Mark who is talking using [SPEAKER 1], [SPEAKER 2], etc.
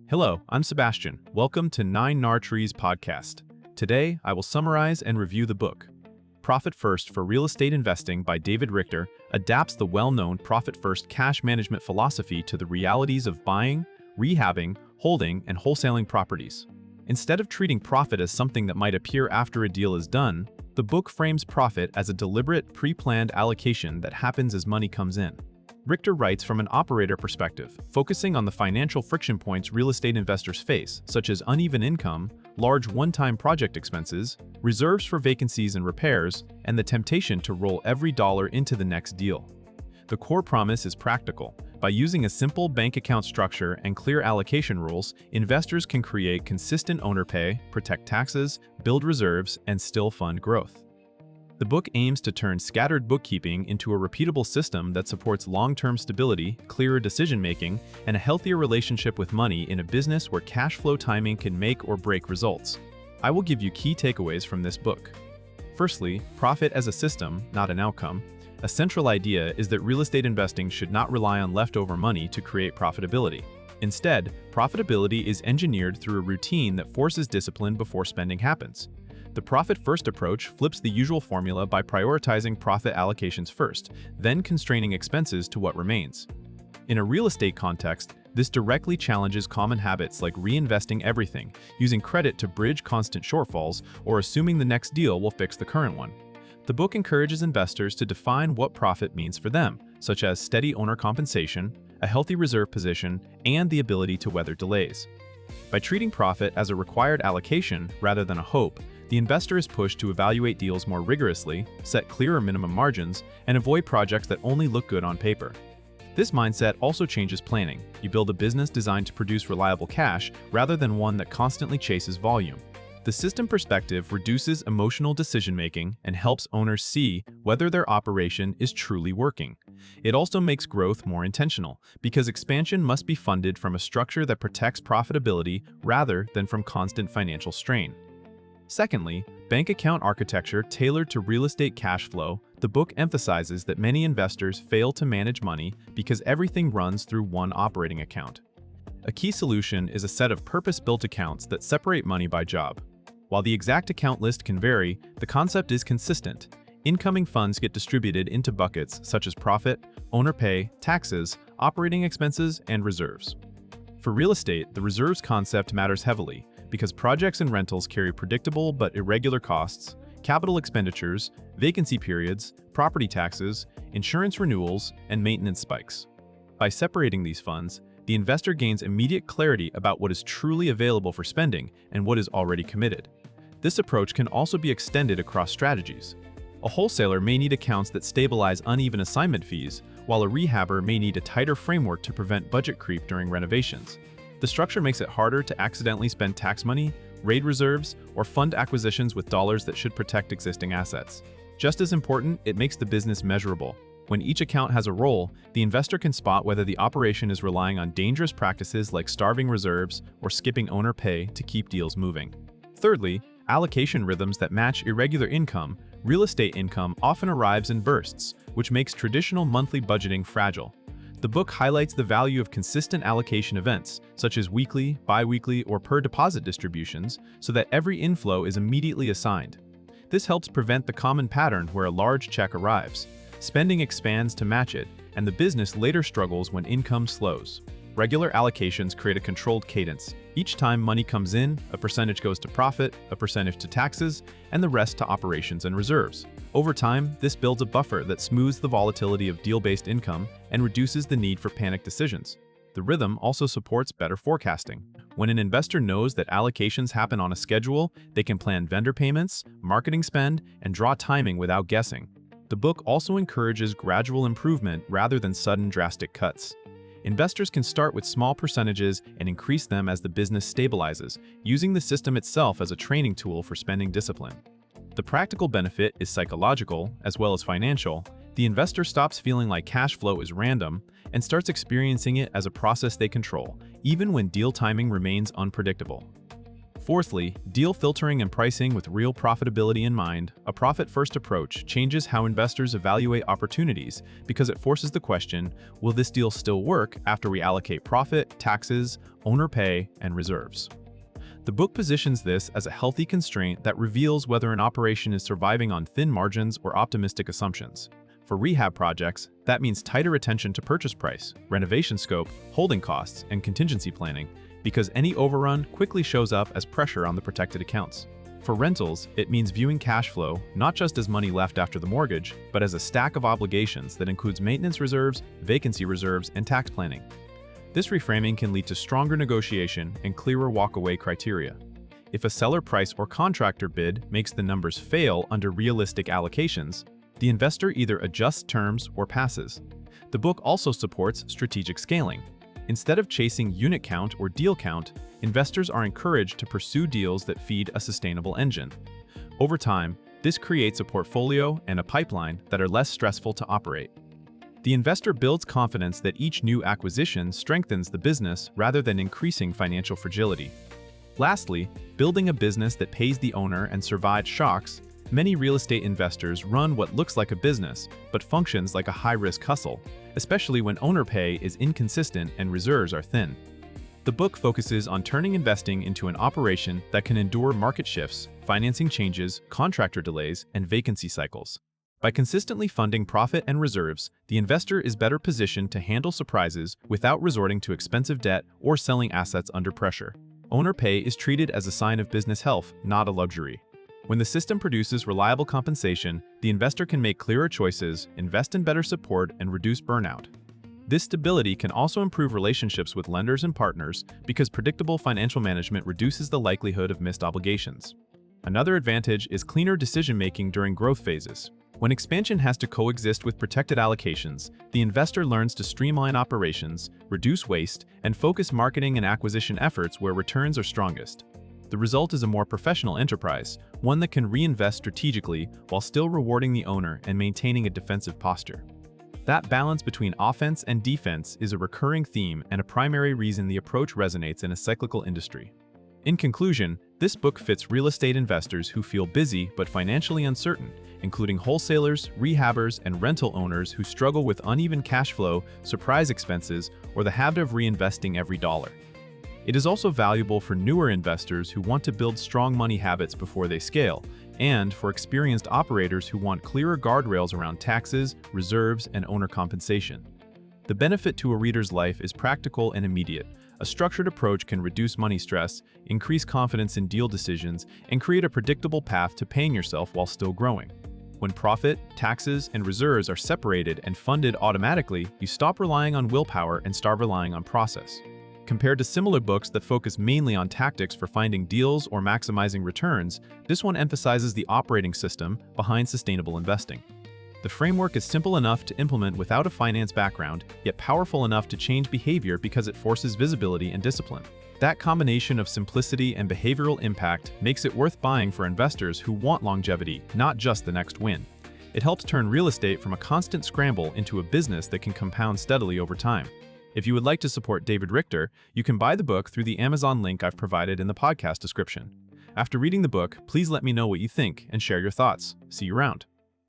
[SPEAKER 1] Hello, I'm Sebastian. Welcome to 9 Trees podcast. Today, I will summarize and review the book. Profit First for Real Estate Investing by David Richter adapts the well-known Profit First cash management philosophy to the realities of buying, rehabbing, holding, and wholesaling properties. Instead of treating profit as something that might appear after a deal is done, the book frames profit as a deliberate, pre-planned allocation that happens as money comes in. Richter writes from an operator perspective, focusing on the financial friction points real estate investors face, such as uneven income, large one-time project expenses, reserves for vacancies and repairs, and the temptation to roll every dollar into the next deal. The core promise is practical. By using a simple bank account structure and clear allocation rules, investors can create consistent owner pay, protect taxes, build reserves, and still fund growth. The book aims to turn scattered bookkeeping into a repeatable system that supports long-term stability, clearer decision-making, and a healthier relationship with money in a business where cash flow timing can make or break results. I will give you key takeaways from this book. Firstly, profit as a system, not an outcome. A central idea is that real estate investing should not rely on leftover money to create profitability. Instead, profitability is engineered through a routine that forces discipline before spending happens. The profit-first approach flips the usual formula by prioritizing profit allocations first, then constraining expenses to what remains. In a real estate context, this directly challenges common habits like reinvesting everything, using credit to bridge constant shortfalls, or assuming the next deal will fix the current one. The book encourages investors to define what profit means for them, such as steady owner compensation, a healthy reserve position, and the ability to weather delays. By treating profit as a required allocation rather than a hope, the investor is pushed to evaluate deals more rigorously, set clearer minimum margins, and avoid projects that only look good on paper. This mindset also changes planning. You build a business designed to produce reliable cash rather than one that constantly chases volume. The system perspective reduces emotional decision-making and helps owners see whether their operation is truly working. It also makes growth more intentional, because expansion must be funded from a structure that protects profitability rather than from constant financial strain. Secondly, bank account architecture tailored to real estate cash flow. The book emphasizes that many investors fail to manage money because everything runs through one operating account. A key solution is a set of purpose-built accounts that separate money by job. While the exact account list can vary, the concept is consistent. Incoming funds get distributed into buckets such as profit, owner pay, taxes, operating expenses, and reserves. For real estate, the reserves concept matters heavily, because projects and rentals carry predictable but irregular costs, capital expenditures, vacancy periods, property taxes, insurance renewals, and maintenance spikes. By separating these funds, the investor gains immediate clarity about what is truly available for spending and what is already committed. This approach can also be extended across strategies. A wholesaler may need accounts that stabilize uneven assignment fees, while a rehabber may need a tighter framework to prevent budget creep during renovations. The structure makes it harder to accidentally spend tax money, raid reserves, or fund acquisitions with dollars that should protect existing assets. Just as important, it makes the business measurable. When each account has a role, the investor can spot whether the operation is relying on dangerous practices like starving reserves or skipping owner pay to keep deals moving. Thirdly, allocation rhythms that match irregular income. Real estate income often arrives in bursts, which makes traditional monthly budgeting fragile. The book highlights the value of consistent allocation events, such as weekly, bi-weekly, or per-deposit distributions, so that every inflow is immediately assigned. This helps prevent the common pattern where a large check arrives. Spending expands to match it, and the business later struggles when income slows. Regular allocations create a controlled cadence. Each time money comes in, a percentage goes to profit, a percentage to taxes, and the rest to operations and reserves. Over time, this builds a buffer that smooths the volatility of deal-based income and reduces the need for panic decisions. The rhythm also supports better forecasting. When an investor knows that allocations happen on a schedule, they can plan vendor payments, marketing spend, and draw timing without guessing. The book also encourages gradual improvement rather than sudden drastic cuts. Investors can start with small percentages and increase them as the business stabilizes, using the system itself as a training tool for spending discipline. The practical benefit is psychological as well as financial. The investor stops feeling like cash flow is random and starts experiencing it as a process they control, even when deal timing remains unpredictable. Fourthly, deal filtering and pricing with real profitability in mind. A profit-first approach changes how investors evaluate opportunities because it forces the question, will this deal still work after we allocate profit, taxes, owner pay, and reserves? The book positions this as a healthy constraint that reveals whether an operation is surviving on thin margins or optimistic assumptions. For rehab projects, that means tighter attention to purchase price, renovation scope, holding costs, and contingency planning, because any overrun quickly shows up as pressure on the protected accounts. For rentals, it means viewing cash flow not just as money left after the mortgage, but as a stack of obligations that includes maintenance reserves, vacancy reserves, and tax planning. This reframing can lead to stronger negotiation and clearer walk-away criteria. If a seller price or contractor bid makes the numbers fail under realistic allocations, the investor either adjusts terms or passes. The book also supports strategic scaling. Instead of chasing unit count or deal count, investors are encouraged to pursue deals that feed a sustainable engine. Over time, this creates a portfolio and a pipeline that are less stressful to operate. The investor builds confidence that each new acquisition strengthens the business rather than increasing financial fragility. Lastly, building a business that pays the owner and survives shocks. Many real estate investors run what looks like a business, but functions like a high-risk hustle, especially when owner pay is inconsistent and reserves are thin. The book focuses on turning investing into an operation that can endure market shifts, financing changes, contractor delays, and vacancy cycles. By consistently funding profit and reserves, the investor is better positioned to handle surprises without resorting to expensive debt or selling assets under pressure. Owner pay is treated as a sign of business health, not a luxury. When the system produces reliable compensation, the investor can make clearer choices, invest in better support, and reduce burnout. This stability can also improve relationships with lenders and partners because predictable financial management reduces the likelihood of missed obligations. Another advantage is cleaner decision-making during growth phases. When expansion has to coexist with protected allocations, the investor learns to streamline operations, reduce waste, and focus marketing and acquisition efforts where returns are strongest. The result is a more professional enterprise, one that can reinvest strategically while still rewarding the owner and maintaining a defensive posture. That balance between offense and defense is a recurring theme and a primary reason the approach resonates in a cyclical industry. In conclusion, this book fits real estate investors who feel busy but financially uncertain, including wholesalers, rehabbers, and rental owners who struggle with uneven cash flow, surprise expenses, or the habit of reinvesting every dollar. It is also valuable for newer investors who want to build strong money habits before they scale, and for experienced operators who want clearer guardrails around taxes, reserves, and owner compensation. The benefit to a reader's life is practical and immediate. A structured approach can reduce money stress, increase confidence in deal decisions, and create a predictable path to paying yourself while still growing. When profit, taxes, and reserves are separated and funded automatically, you stop relying on willpower and start relying on process. Compared to similar books that focus mainly on tactics for finding deals or maximizing returns, this one emphasizes the operating system behind sustainable investing. The framework is simple enough to implement without a finance background, yet powerful enough to change behavior because it forces visibility and discipline. That combination of simplicity and behavioral impact makes it worth buying for investors who want longevity, not just the next win. It helps turn real estate from a constant scramble into a business that can compound steadily over time. If you would like to support David Richter, you can buy the book through the Amazon link I've provided in the podcast description. After reading the book, please let me know what you think and share your thoughts. See you around.